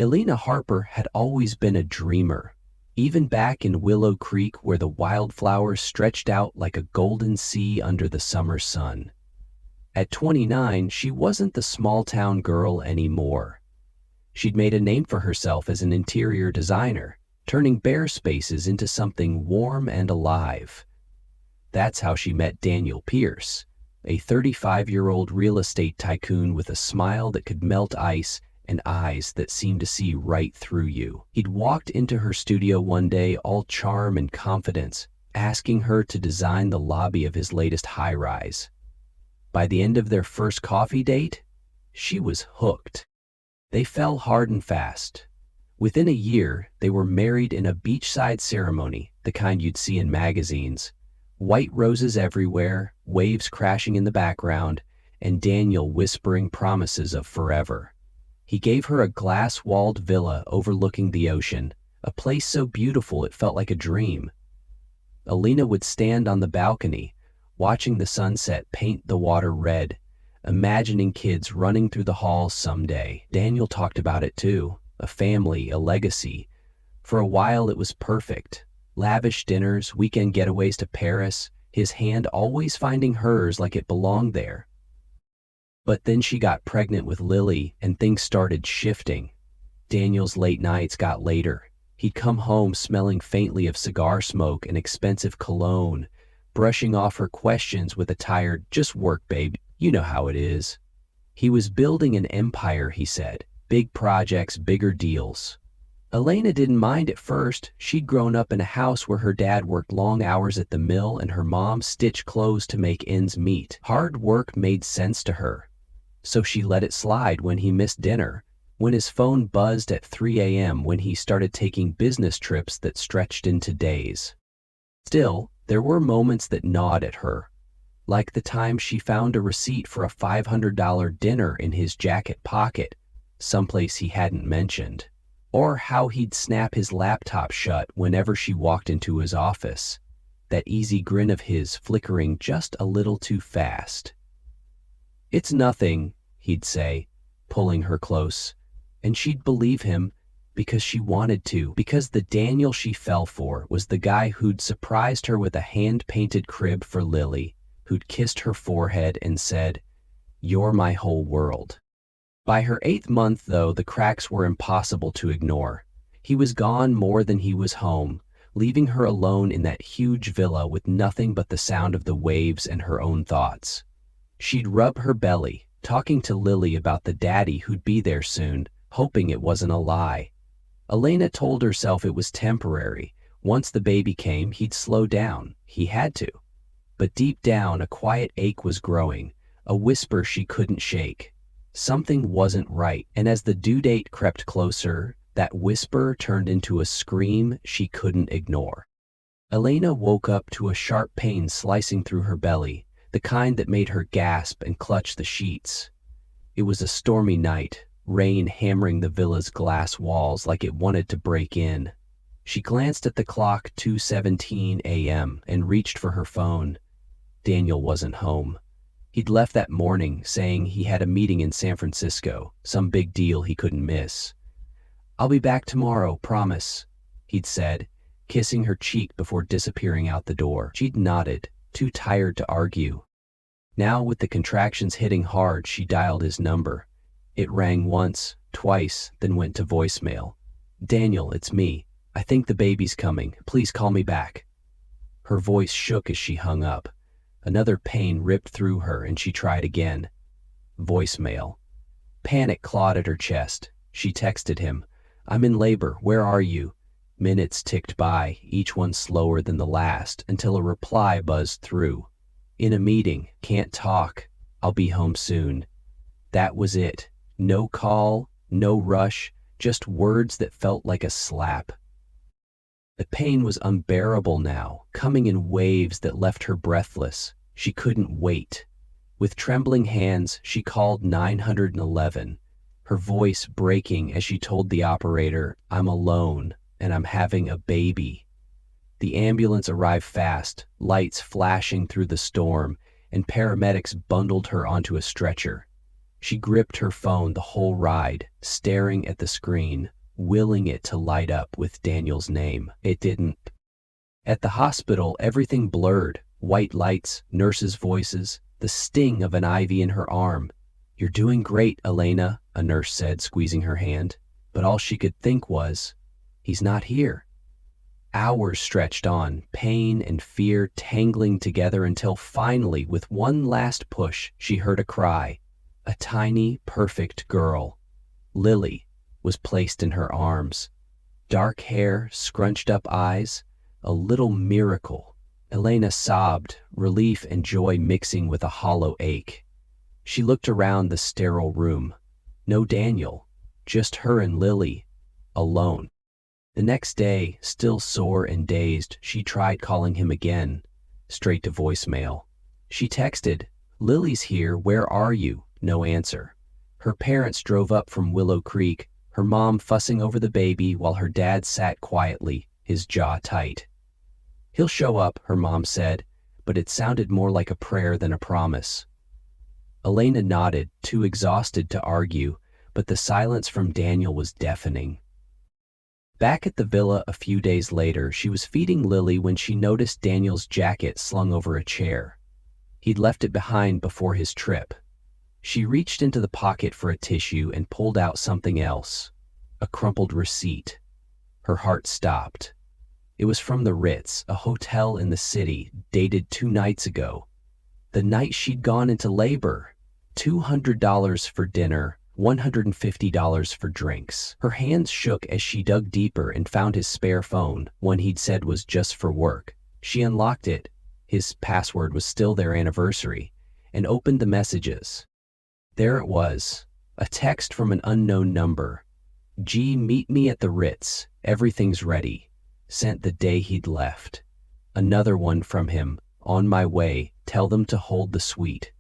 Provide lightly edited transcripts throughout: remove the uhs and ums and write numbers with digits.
Elena Harper had always been a dreamer, even back in Willow Creek where the wildflowers stretched out like a golden sea under the summer sun. At 29, she wasn't the small-town girl anymore. She'd made a name for herself as an interior designer, turning bare spaces into something warm and alive. That's how she met Daniel Pierce, a 35-year-old real estate tycoon with a smile that could melt ice and eyes that seemed to see right through you. He'd walked into her studio one day all charm and confidence, asking her to design the lobby of his latest high-rise. By the end of their first coffee date, she was hooked. They fell hard and fast. Within a year, they were married in a beachside ceremony, the kind you'd see in magazines. White roses everywhere, waves crashing in the background, and Daniel whispering promises of forever. He gave her a glass-walled villa overlooking the ocean, a place so beautiful it felt like a dream. Elena would stand on the balcony, watching the sunset paint the water red, imagining kids running through the halls someday. Daniel talked about it too, a family, a legacy. For a while it was perfect. Lavish dinners, weekend getaways to Paris, his hand always finding hers like it belonged there. But then she got pregnant with Lily and things started shifting. Daniel's late nights got later. He'd come home smelling faintly of cigar smoke and expensive cologne, brushing off her questions with a tired, "Just work, babe, you know how it is." He was building an empire, he said. Big projects, bigger deals. Elena didn't mind at first. She'd grown up in a house where her dad worked long hours at the mill and her mom stitched clothes to make ends meet. Hard work made sense to her. So she let it slide when he missed dinner, when his phone buzzed at 3 a.m., when he started taking business trips that stretched into days. Still, there were moments that gnawed at her, like the time she found a receipt for a $500 dinner in his jacket pocket, someplace he hadn't mentioned, or how he'd snap his laptop shut whenever she walked into his office, that easy grin of his flickering just a little too fast. "It's nothing," he'd say, pulling her close, and she'd believe him because she wanted to, because the Daniel she fell for was the guy who'd surprised her with a hand-painted crib for Lily, who'd kissed her forehead and said, "You're my whole world." By her 8th month, though, the cracks were impossible to ignore. He was gone more than he was home, leaving her alone in that huge villa with nothing but the sound of the waves and her own thoughts. She'd rub her belly, talking to Lily about the daddy who'd be there soon, hoping it wasn't a lie. Elena told herself it was temporary. Once the baby came, he'd slow down. He had to. But deep down, a quiet ache was growing, a whisper she couldn't shake. Something wasn't right, and as the due date crept closer, that whisper turned into a scream she couldn't ignore. Elena woke up to a sharp pain slicing through her belly, the kind that made her gasp and clutch the sheets. It was a stormy night, rain hammering the villa's glass walls like it wanted to break in. She glanced at the clock, 2:17 a.m., and reached for her phone. Daniel wasn't home. He'd left that morning, saying he had a meeting in San Francisco, some big deal he couldn't miss. "I'll be back tomorrow, promise," he'd said, kissing her cheek before disappearing out the door. She'd nodded, too tired to argue. Now, with the contractions hitting hard, she dialed his number. It rang once, twice, then went to voicemail. "Daniel, it's me. I think the baby's coming. Please call me back." Her voice shook as she hung up. Another pain ripped through her and she tried again. Voicemail. Panic clawed at her chest. She texted him, "I'm in labor. Where are you?" Minutes ticked by, each one slower than the last, until a reply buzzed through. "In a meeting. Can't talk. I'll be home soon." That was it. No call, no rush, just words that felt like a slap. The pain was unbearable now, coming in waves that left her breathless. She couldn't wait. With trembling hands, she called 911, her voice breaking as she told the operator, "I'm alone, and I'm having a baby." The ambulance arrived fast, lights flashing through the storm, and paramedics bundled her onto a stretcher. She gripped her phone the whole ride, staring at the screen, willing it to light up with Daniel's name. It didn't. At the hospital, everything blurred. White lights, nurses' voices, the sting of an IV in her arm. "You're doing great, Elena," a nurse said, squeezing her hand. But all she could think was, he's not here. Hours stretched on, pain and fear tangling together until finally, with one last push, she heard a cry. A tiny, perfect girl, Lily, was placed in her arms. Dark hair, scrunched up eyes, a little miracle. Elena sobbed, relief and joy mixing with a hollow ache. She looked around the sterile room. No Daniel, just her and Lily, alone. The next day, still sore and dazed, she tried calling him again, straight to voicemail. She texted, "Lily's here, where are you?" No answer. Her parents drove up from Willow Creek, her mom fussing over the baby while her dad sat quietly, his jaw tight. "He'll show up," her mom said, but it sounded more like a prayer than a promise. Elena nodded, too exhausted to argue, but the silence from Daniel was deafening. Back at the villa a few days later, she was feeding Lily when she noticed Daniel's jacket slung over a chair. He'd left it behind before his trip. She reached into the pocket for a tissue and pulled out something else, a crumpled receipt. Her heart stopped. It was from the Ritz, a hotel in the city, dated 2 nights ago. The night she'd gone into labor. $200 for dinner, $150 for drinks. Her hands shook as she dug deeper and found his spare phone, one he'd said was just for work. She unlocked it. His password was still their anniversary, and opened the messages. There it was, a text from an unknown number. "G, meet me at the Ritz. Everything's ready." Sent the day he'd left. Another one from him. "On my way. Tell them to hold the suite."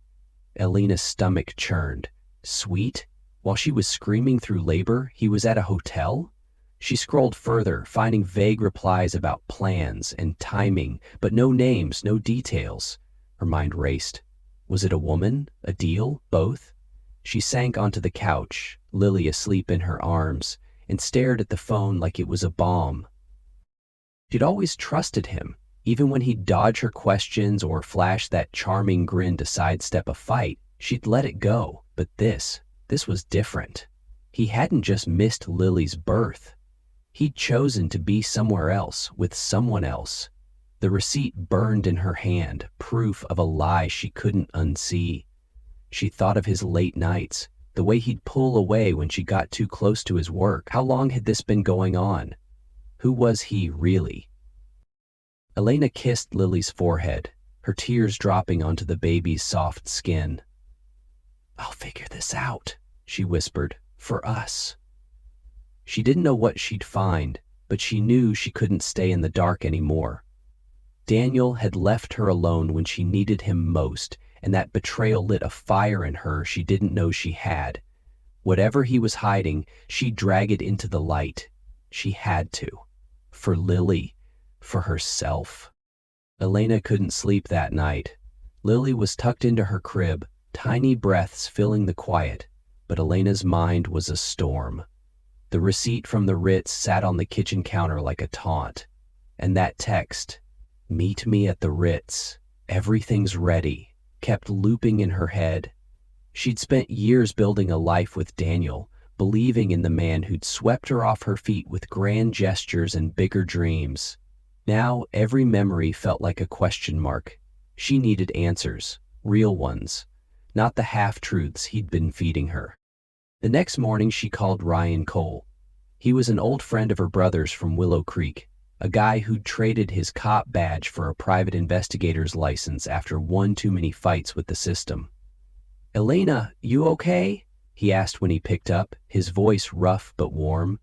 Elena's stomach churned. Suite? While she was screaming through labor, he was at a hotel? She scrolled further, finding vague replies about plans and timing, but no names, no details. Her mind raced. Was it a woman? A deal? Both? She sank onto the couch, Lily asleep in her arms, and stared at the phone like it was a bomb. She'd always trusted him, even when he'd dodge her questions or flash that charming grin to sidestep a fight. She'd let it go, but this was different. He hadn't just missed Lily's birth. He'd chosen to be somewhere else, with someone else. The receipt burned in her hand, proof of a lie she couldn't unsee. She thought of his late nights, the way he'd pull away when she got too close to his work. How long had this been going on? Who was he, really? Elena kissed Lily's forehead, her tears dropping onto the baby's soft skin. "I'll figure this out," she whispered, "for us." She didn't know what she'd find, but she knew she couldn't stay in the dark anymore. Daniel had left her alone when she needed him most, and that betrayal lit a fire in her she didn't know she had. Whatever he was hiding, she'd drag it into the light. She had to. For Lily. For herself. Elena couldn't sleep that night. Lily was tucked into her crib, tiny breaths filling the quiet, but Elena's mind was a storm. The receipt from the Ritz sat on the kitchen counter like a taunt. And that text, "Meet me at the Ritz. Everything's ready," kept looping in her head. She'd spent years building a life with Daniel, believing in the man who'd swept her off her feet with grand gestures and bigger dreams. Now every memory felt like a question mark. She needed answers, real ones, not the half-truths he'd been feeding her. The next morning she called Ryan Cole. He was an old friend of her brother's from Willow Creek, a guy who'd traded his cop badge for a private investigator's license after one too many fights with the system. "Elena, you okay?" he asked when he picked up, his voice rough but warm.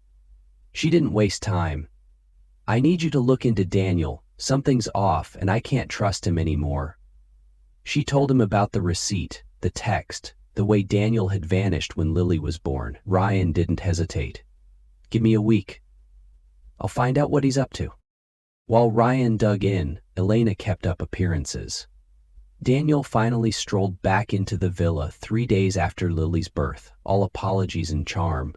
She didn't waste time. "I need you to look into Daniel. Something's off, and I can't trust him anymore." She told him about the receipt, the text, the way Daniel had vanished when Lily was born. Ryan didn't hesitate. "Give me a week. I'll find out what he's up to." While Ryan dug in, Elena kept up appearances. Daniel finally strolled back into the villa 3 days after Lily's birth, all apologies and charm.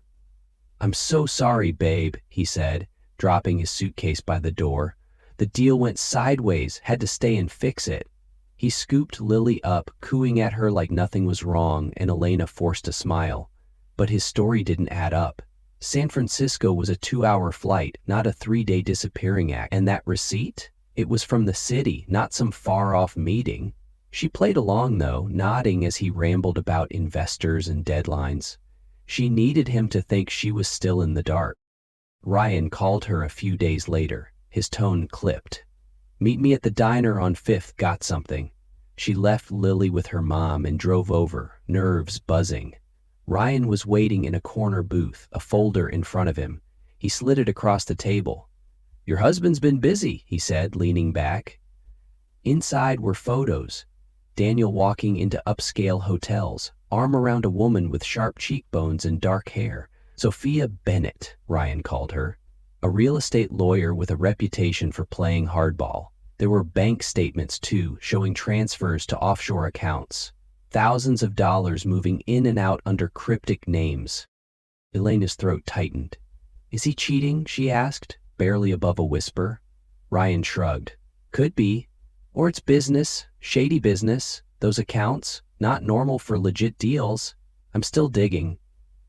"I'm so sorry, babe," he said, dropping his suitcase by the door. "The deal went sideways, had to stay and fix it." He scooped Lily up, cooing at her like nothing was wrong, and Elena forced a smile. But his story didn't add up. San Francisco was a 2-hour flight, not a 3-day disappearing act. And that receipt? It was from the city, not some far-off meeting. She played along, though, nodding as he rambled about investors and deadlines. She needed him to think she was still in the dark. Ryan called her a few days later, his tone clipped. "Meet me at the diner on 5th, got something." She left Lily with her mom and drove over, nerves buzzing. Ryan was waiting in a corner booth, a folder in front of him. He slid it across the table. "Your husband's been busy," he said, leaning back. Inside were photos. Daniel walking into upscale hotels, arm around a woman with sharp cheekbones and dark hair. Sophia Bennett, Ryan called her. A real estate lawyer with a reputation for playing hardball. There were bank statements, too, showing transfers to offshore accounts. Thousands of dollars moving in and out under cryptic names. Elena's throat tightened. "Is he cheating?" she asked, barely above a whisper. Ryan shrugged. "Could be. Or it's business, shady business. Those accounts, not normal for legit deals. I'm still digging."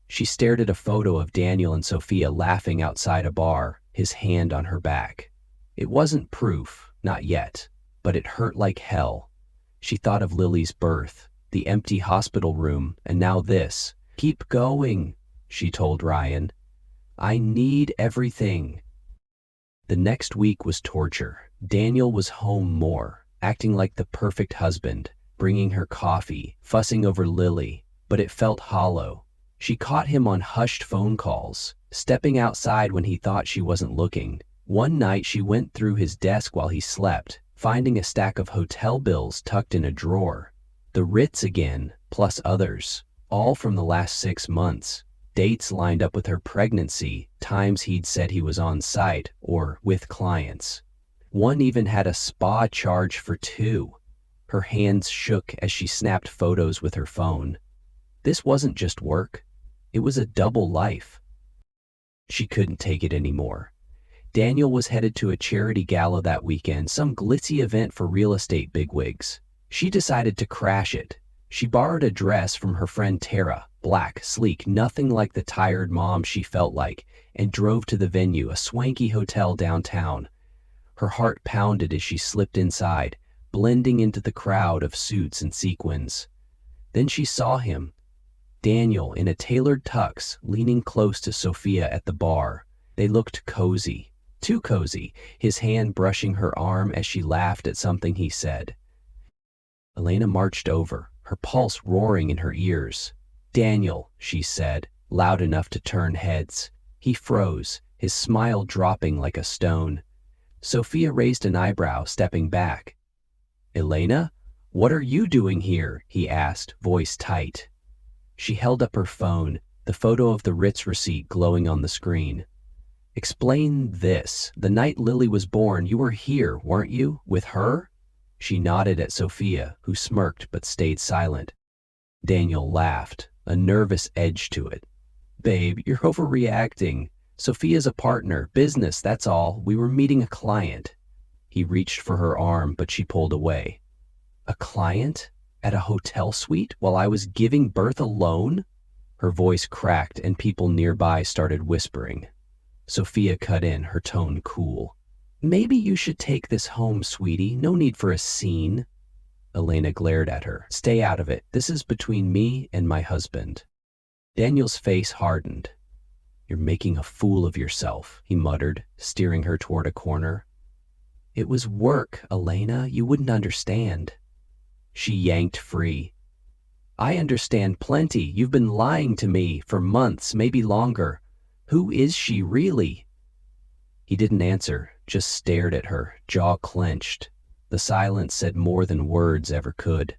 She stared at a photo of Daniel and Sophia laughing outside a bar, his hand on her back. It wasn't proof, not yet, but it hurt like hell. She thought of Lily's birth, the empty hospital room, and now this. "Keep going," she told Ryan. "I need everything." The next week was torture. Daniel was home more, acting like the perfect husband, bringing her coffee, fussing over Lily, but it felt hollow. She caught him on hushed phone calls, stepping outside when he thought she wasn't looking. One night she went through his desk while he slept, finding a stack of hotel bills tucked in a drawer. The Ritz again, plus others, all from the last 6 months. Dates lined up with her pregnancy, times he'd said he was on site or with clients. One even had a spa charge for 2. Her hands shook as she snapped photos with her phone. This wasn't just work. It was a double life. She couldn't take it anymore. Daniel was headed to a charity gala that weekend, some glitzy event for real estate bigwigs. She decided to crash it. She borrowed a dress from her friend Tara, black, sleek, nothing like the tired mom she felt like, and drove to the venue, a swanky hotel downtown. Her heart pounded as she slipped inside, blending into the crowd of suits and sequins. Then she saw him, Daniel in a tailored tux, leaning close to Sophia at the bar. They looked cozy, too cozy, his hand brushing her arm as she laughed at something he said. Elena marched over, her pulse roaring in her ears. "Daniel," she said, loud enough to turn heads. He froze, his smile dropping like a stone. Sophia raised an eyebrow, stepping back. "Elena, what are you doing here?" he asked, voice tight. She held up her phone, the photo of the Ritz receipt glowing on the screen. "Explain this. The night Lily was born, you were here, weren't you, with her?" She nodded at Sophia, who smirked but stayed silent. Daniel laughed, a nervous edge to it. "Babe, you're overreacting. Sophia's a partner, business, that's all. We were meeting a client." He reached for her arm, but she pulled away. "A client? At a hotel suite while I was giving birth alone?" Her voice cracked and people nearby started whispering. Sophia cut in, her tone cool. "Maybe you should take this home, sweetie. No need for a scene." Elena glared at her. "Stay out of it. This is between me and my husband." Daniel's face hardened. "You're making a fool of yourself," he muttered, steering her toward a corner. "It was work, Elena. You wouldn't understand." She yanked free. "I understand plenty. You've been lying to me for months, maybe longer. Who is she really?" He didn't answer, just stared at her, jaw clenched. The silence said more than words ever could.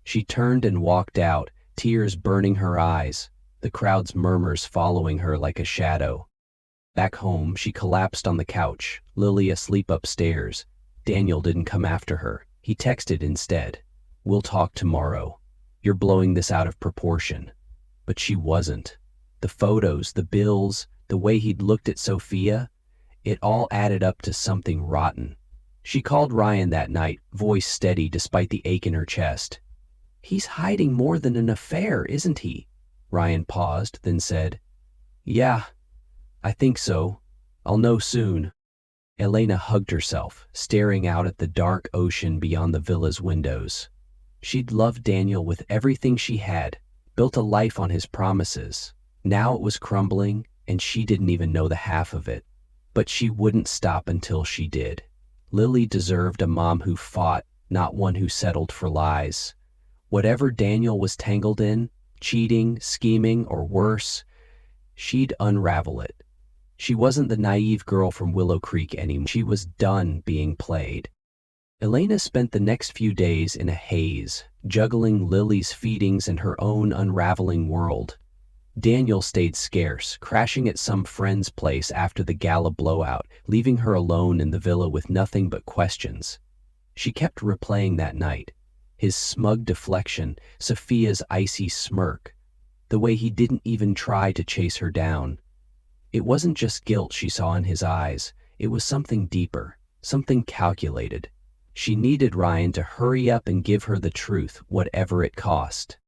She turned and walked out, tears burning her eyes, the crowd's murmurs following her like a shadow. Back home, she collapsed on the couch, Lily asleep upstairs. Daniel didn't come after her. He texted instead, "We'll talk tomorrow. You're blowing this out of proportion." But she wasn't. The photos, the bills, the way he'd looked at Sophia, it all added up to something rotten. She called Ryan that night, voice steady despite the ache in her chest. "He's hiding more than an affair, isn't he?" Ryan paused, then said, "Yeah, I think so. I'll know soon." Elena hugged herself, staring out at the dark ocean beyond the villa's windows. She'd loved Daniel with everything she had, built a life on his promises. Now it was crumbling, and she didn't even know the half of it. But she wouldn't stop until she did. Lily deserved a mom who fought, not one who settled for lies. Whatever Daniel was tangled in, cheating, scheming, or worse, she'd unravel it. She wasn't the naive girl from Willow Creek anymore. She was done being played. Elena spent the next few days in a haze, juggling Lily's feedings and her own unraveling world. Daniel stayed scarce, crashing at some friend's place after the gala blowout, leaving her alone in the villa with nothing but questions. She kept replaying that night. His smug deflection, Sophia's icy smirk, the way he didn't even try to chase her down. It wasn't just guilt she saw in his eyes, it was something deeper, something calculated. She needed Ryan to hurry up and give her the truth, whatever it cost.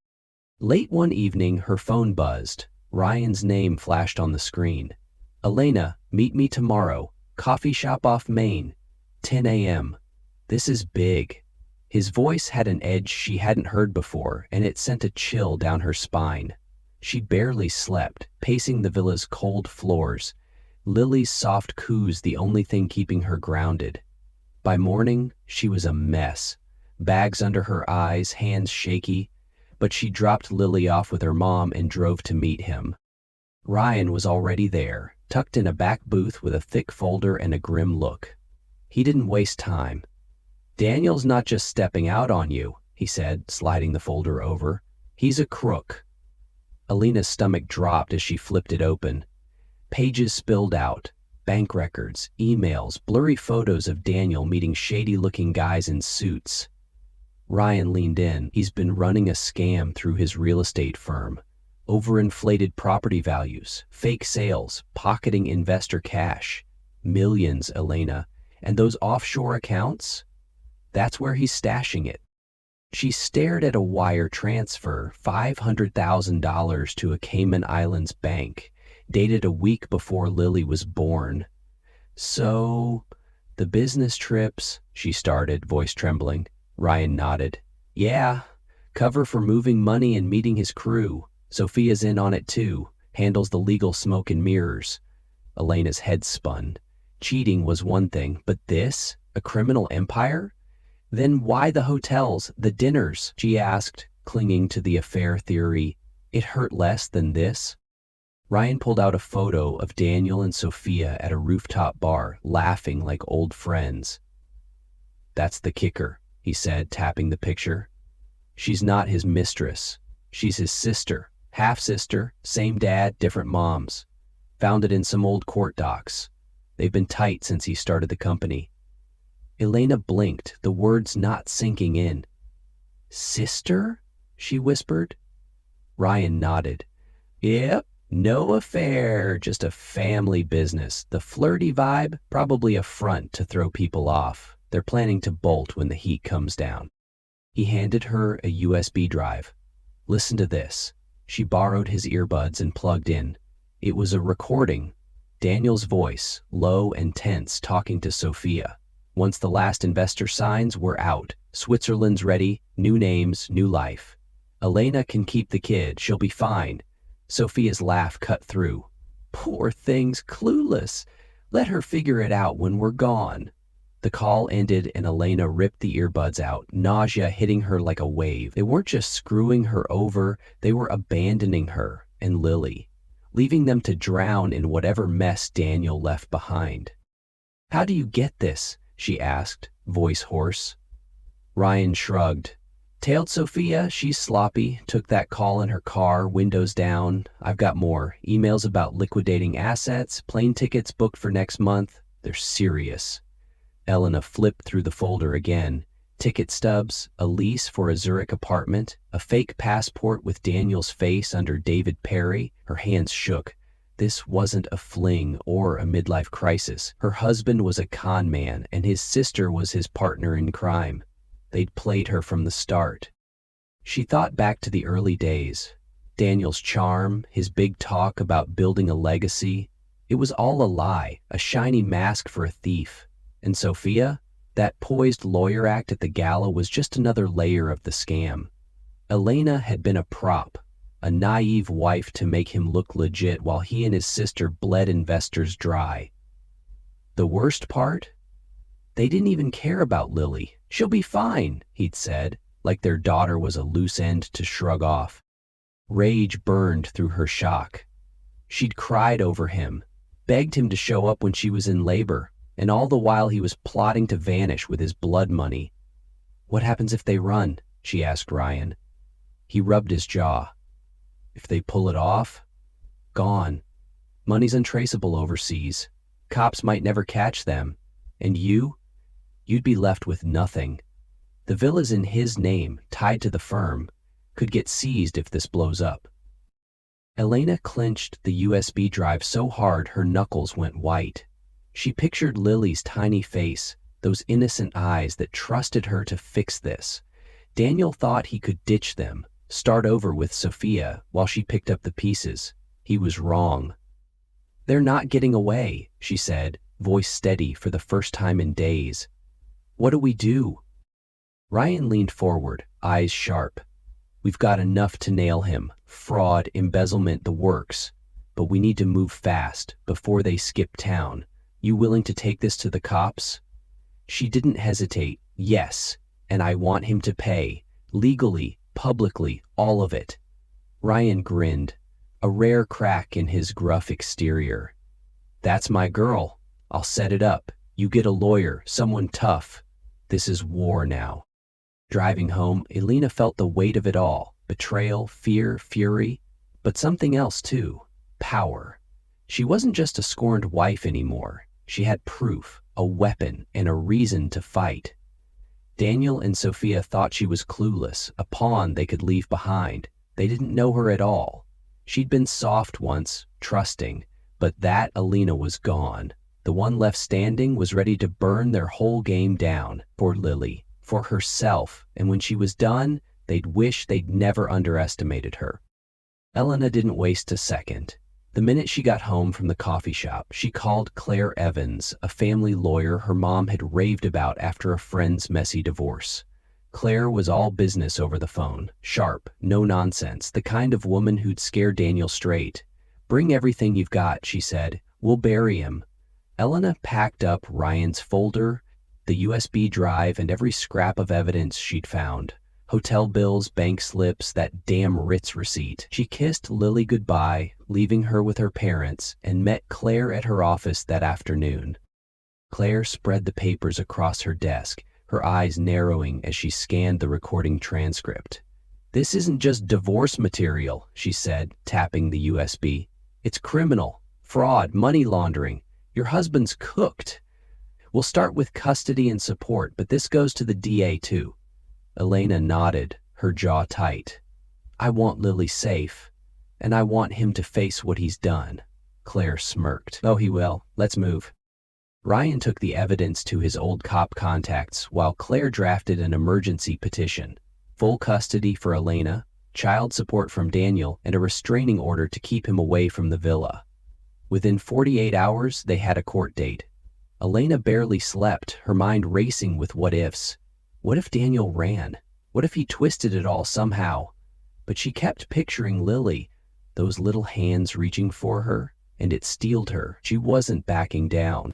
Late one evening, her phone buzzed. Ryan's name flashed on the screen. "Elena, meet me tomorrow. Coffee shop off Main. 10 a.m. This is big." His voice had an edge she hadn't heard before, and it sent a chill down her spine. She barely slept, pacing the villa's cold floors, Lily's soft coos the only thing keeping her grounded. By morning, she was a mess. Bags under her eyes, hands shaky, but she dropped Lily off with her mom and drove to meet him. Ryan was already there, tucked in a back booth with a thick folder and a grim look. He didn't waste time. "Daniel's not just stepping out on you," he said, sliding the folder over. "He's a crook." Elena's stomach dropped as she flipped it open. Pages spilled out. Bank records, emails, blurry photos of Daniel meeting shady-looking guys in suits. Ryan leaned in. "He's been running a scam through his real estate firm. Overinflated property values, fake sales, pocketing investor cash. Millions, Elena. And those offshore accounts? That's where he's stashing it." She stared at a wire transfer, $500,000 to a Cayman Islands bank, dated a week before Lily was born. "So, the business trips," she started, voice trembling. Ryan nodded. "Yeah, cover for moving money and meeting his crew. Sophia's in on it too, handles the legal smoke and mirrors." Elena's head spun. Cheating was one thing, but this? A criminal empire? "Then why the hotels, the dinners?" she asked, clinging to the affair theory. "It hurt less than this." Ryan pulled out a photo of Daniel and Sophia at a rooftop bar, laughing like old friends. "That's the kicker," he said, tapping the picture. "She's not his mistress. She's his sister, half-sister, same dad, different moms. Found it in some old court docs. They've been tight since he started the company." Elena blinked, the words not sinking in. "Sister?" she whispered. Ryan nodded. "Yep, no affair, just a family business. The flirty vibe, probably a front to throw people off. They're planning to bolt when the heat comes down." He handed her a USB drive. "Listen to this." She borrowed his earbuds and plugged in. It was a recording. Daniel's voice, low and tense, talking to Sophia. Once the last investor signs, we're out. Switzerland's ready, new names, new life. Elena can keep the kid, she'll be fine. Sophia's laugh cut through. "Poor thing's clueless. Let her figure it out when we're gone." The call ended and Elena ripped the earbuds out, nausea hitting her like a wave. They weren't just screwing her over, they were abandoning her and Lily, leaving them to drown in whatever mess Daniel left behind. "How do you get this?" she asked, voice hoarse. Ryan shrugged. "Tailed Sophia, she's sloppy, took that call in her car, windows down. I've got more. Emails about liquidating assets, plane tickets booked for next month. They're serious." Elena flipped through the folder again. Ticket stubs, a lease for a Zurich apartment, a fake passport with Daniel's face under David Perry. Her hands shook. This wasn't a fling or a midlife crisis. Her husband was a con man, and his sister was his partner in crime. They'd played her from the start. She thought back to the early days. Daniel's charm, his big talk about building a legacy. It was all a lie, a shiny mask for a thief. And Sophia? That poised lawyer act at the gala was just another layer of the scam. Elena had been a prop, a naive wife to make him look legit while he and his sister bled investors dry. The worst part? They didn't even care about Lily. She'll be fine, he'd said, like their daughter was a loose end to shrug off. Rage burned through her shock. She'd cried over him, begged him to show up when she was in labor, and all the while he was plotting to vanish with his blood money. What happens if they run? She asked Ryan. He rubbed his jaw. If they pull it off? Gone. Money's untraceable overseas. Cops might never catch them. And you? You'd be left with nothing. The villa's in his name, tied to the firm, could get seized if this blows up. Elena clenched the USB drive so hard her knuckles went white. She pictured Lily's tiny face, those innocent eyes that trusted her to fix this. Daniel thought he could ditch them, start over with Sophia while she picked up the pieces. He was wrong. They're not getting away, she said, voice steady for the first time in days. What do we do? Ryan leaned forward, eyes sharp. We've got enough to nail him. Fraud, embezzlement, the works. But we need to move fast, before they skip town. You willing to take this to the cops? She didn't hesitate. Yes, and I want him to pay. Legally, publicly, all of it. Ryan grinned, a rare crack in his gruff exterior. That's my girl. I'll set it up. You get a lawyer, someone tough. This is war now. Driving home, Elena felt the weight of it all. Betrayal, fear, fury, but something else too. Power. She wasn't just a scorned wife anymore. She had proof, a weapon, and a reason to fight. Daniel and Sophia thought she was clueless, a pawn they could leave behind. They didn't know her at all. She'd been soft once, trusting, but that Elena was gone. The one left standing was ready to burn their whole game down, for Lily, for herself, and when she was done, they'd wish they'd never underestimated her. Elena didn't waste a second. The minute she got home from the coffee shop, she called Claire Evans, a family lawyer her mom had raved about after a friend's messy divorce. Claire was all business over the phone, sharp, no nonsense, the kind of woman who'd scare Daniel straight. Bring everything you've got, she said. We'll bury him. Elena packed up Ryan's folder, the USB drive, and every scrap of evidence she'd found. Hotel bills, bank slips, that damn Ritz receipt. She kissed Lily goodbye, leaving her with her parents, and met Claire at her office that afternoon. Claire spread the papers across her desk, her eyes narrowing as she scanned the recording transcript. This isn't just divorce material, she said, tapping the USB. It's criminal, fraud, money laundering. Your husband's cooked. We'll start with custody and support, but this goes to the DA too. Elena nodded, her jaw tight. I want Lily safe, and I want him to face what he's done. Claire smirked. Oh, he will. Let's move. Ryan took the evidence to his old cop contacts while Claire drafted an emergency petition. Full custody for Elena, child support from Daniel, and a restraining order to keep him away from the villa. Within 48 hours, they had a court date. Elena barely slept, her mind racing with what-ifs. What if Daniel ran? What if he twisted it all somehow? But she kept picturing Lily, those little hands reaching for her, and it steeled her. She wasn't backing down.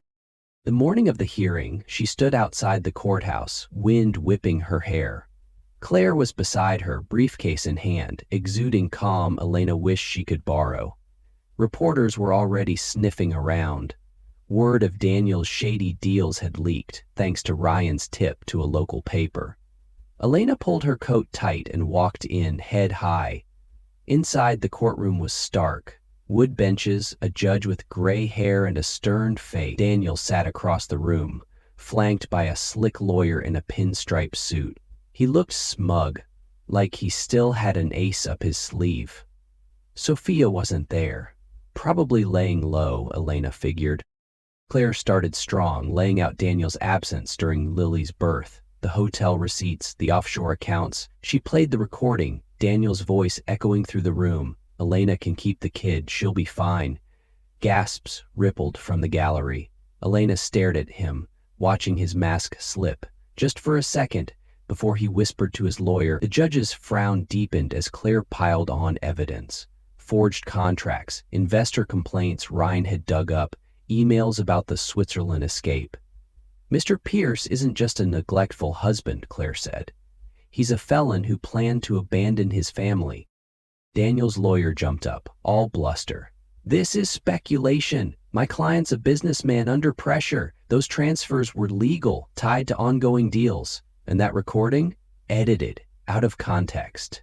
The morning of the hearing, she stood outside the courthouse, wind whipping her hair. Claire was beside her, briefcase in hand, exuding calm Elena wished she could borrow. Reporters were already sniffing around. Word of Daniel's shady deals had leaked, thanks to Ryan's tip to a local paper. Elena pulled her coat tight and walked in, head high. Inside, the courtroom was stark. Wood benches, a judge with gray hair and a stern face. Daniel sat across the room, flanked by a slick lawyer in a pinstripe suit. He looked smug, like he still had an ace up his sleeve. Sophia wasn't there. Probably laying low, Elena figured. Claire started strong, laying out Daniel's absence during Lily's birth, the hotel receipts, the offshore accounts. She played the recording, Daniel's voice echoing through the room. Elena can keep the kid, she'll be fine. Gasps rippled from the gallery. Elena stared at him, watching his mask slip, just for a second, before he whispered to his lawyer. The judge's frown deepened as Claire piled on evidence. Forged contracts, investor complaints Ryan had dug up, emails about the Switzerland escape. Mr. Pierce isn't just a neglectful husband, Claire said. He's a felon who planned to abandon his family. Daniel's lawyer jumped up, all bluster. This is speculation. My client's a businessman under pressure. Those transfers were legal, tied to ongoing deals. And that recording? Edited, out of context.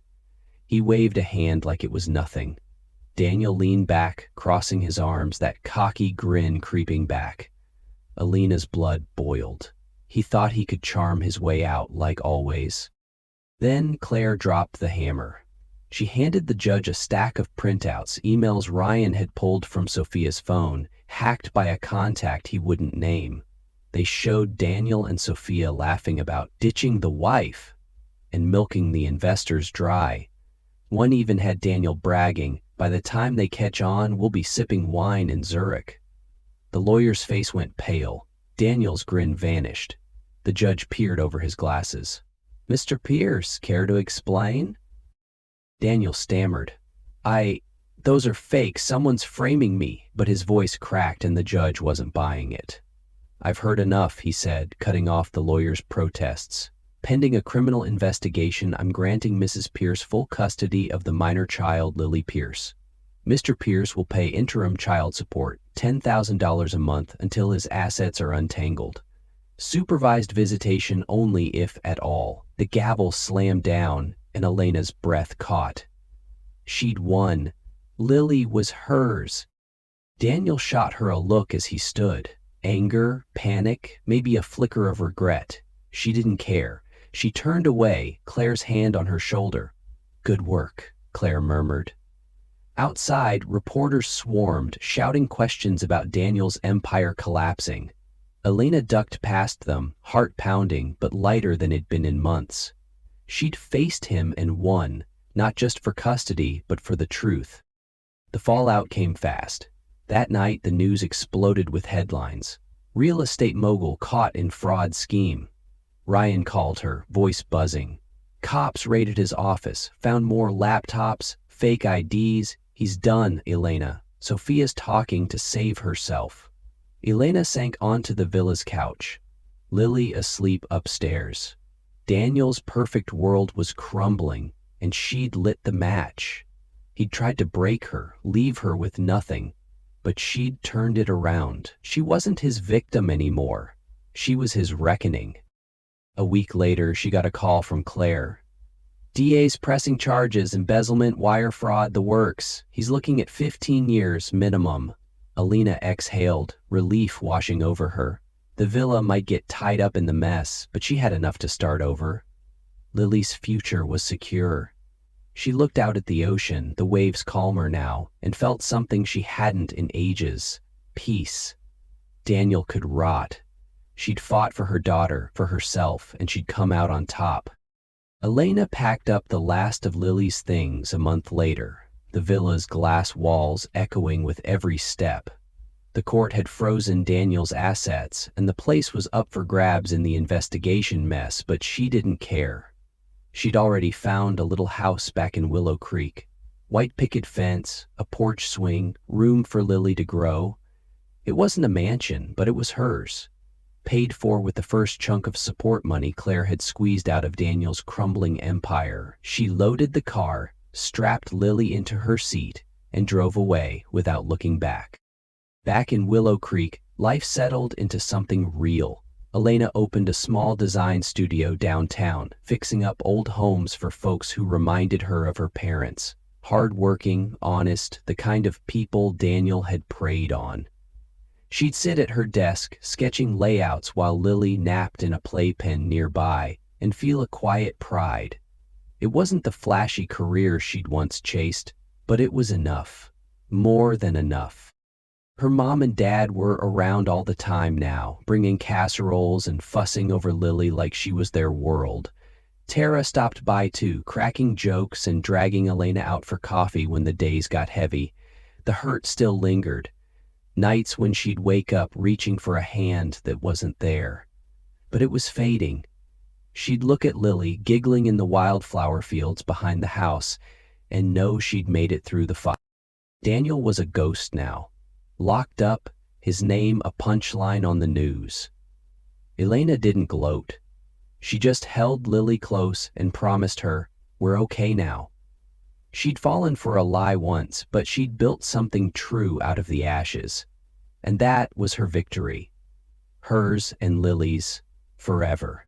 He waved a hand like it was nothing. Daniel leaned back, crossing his arms, that cocky grin creeping back. Elena's blood boiled. He thought he could charm his way out, like always. Then Claire dropped the hammer. She handed the judge a stack of printouts, emails Ryan had pulled from Sophia's phone, hacked by a contact he wouldn't name. They showed Daniel and Sophia laughing about ditching the wife and milking the investors dry. One even had Daniel bragging, by the time they catch on, we'll be sipping wine in Zurich. The lawyer's face went pale. Daniel's grin vanished. The judge peered over his glasses. Mr. Pierce, care to explain? Daniel stammered. Those are fake, someone's framing me, but his voice cracked and the judge wasn't buying it. I've heard enough, he said, cutting off the lawyer's protests. Pending a criminal investigation, I'm granting Mrs. Pierce full custody of the minor child, Lily Pierce. Mr. Pierce will pay interim child support, $10,000 a month, until his assets are untangled. Supervised visitation only if at all. The gavel slammed down, and Elena's breath caught. She'd won. Lily was hers. Daniel shot her a look as he stood. Anger, panic, maybe a flicker of regret. She didn't care. She turned away, Claire's hand on her shoulder. Good work, Claire murmured. Outside, reporters swarmed, shouting questions about Daniel's empire collapsing. Elena ducked past them, heart pounding, but lighter than it'd been in months. She'd faced him and won, not just for custody, but for the truth. The fallout came fast. That night, the news exploded with headlines. Real estate mogul caught in fraud scheme. Ryan called her, voice buzzing. Cops raided his office, found more laptops, fake IDs. He's done, Elena. Sophia's talking to save herself. Elena sank onto the villa's couch. Lily asleep upstairs. Daniel's perfect world was crumbling, and she'd lit the match. He'd tried to break her, leave her with nothing, but she'd turned it around. She wasn't his victim anymore. She was his reckoning. A week later, she got a call from Claire. DA's pressing charges, embezzlement, wire fraud, the works. He's looking at 15 years minimum. Elena exhaled, relief washing over her. The villa might get tied up in the mess, but she had enough to start over. Lily's future was secure. She looked out at the ocean, the waves calmer now, and felt something she hadn't in ages. Peace. Daniel could rot. She'd fought for her daughter, for herself, and she'd come out on top. Elena packed up the last of Lily's things a month later, the villa's glass walls echoing with every step. The court had frozen Daniel's assets, and the place was up for grabs in the investigation mess, but she didn't care. She'd already found a little house back in Willow Creek. White picket fence, a porch swing, room for Lily to grow. It wasn't a mansion, but it was hers. Paid for with the first chunk of support money Claire had squeezed out of Daniel's crumbling empire. She loaded the car, strapped Lily into her seat, and drove away without looking back. Back in Willow Creek, life settled into something real. Elena opened a small design studio downtown, fixing up old homes for folks who reminded her of her parents. Hard-working, honest, the kind of people Daniel had preyed on. She'd sit at her desk, sketching layouts while Lily napped in a playpen nearby, and feel a quiet pride. It wasn't the flashy career she'd once chased, but it was enough. More than enough. Her mom and dad were around all the time now, bringing casseroles and fussing over Lily like she was their world. Tara stopped by too, cracking jokes and dragging Elena out for coffee when the days got heavy. The hurt still lingered. Nights when she'd wake up reaching for a hand that wasn't there. But it was fading. She'd look at Lily giggling in the wildflower fields behind the house and know she'd made it through the fire. Daniel was a ghost now, locked up, his name a punchline on the news. Elena didn't gloat. She just held Lily close and promised her, "We're okay now." She'd fallen for a lie once, but she'd built something true out of the ashes. And that was her victory. Hers and Lily's, forever.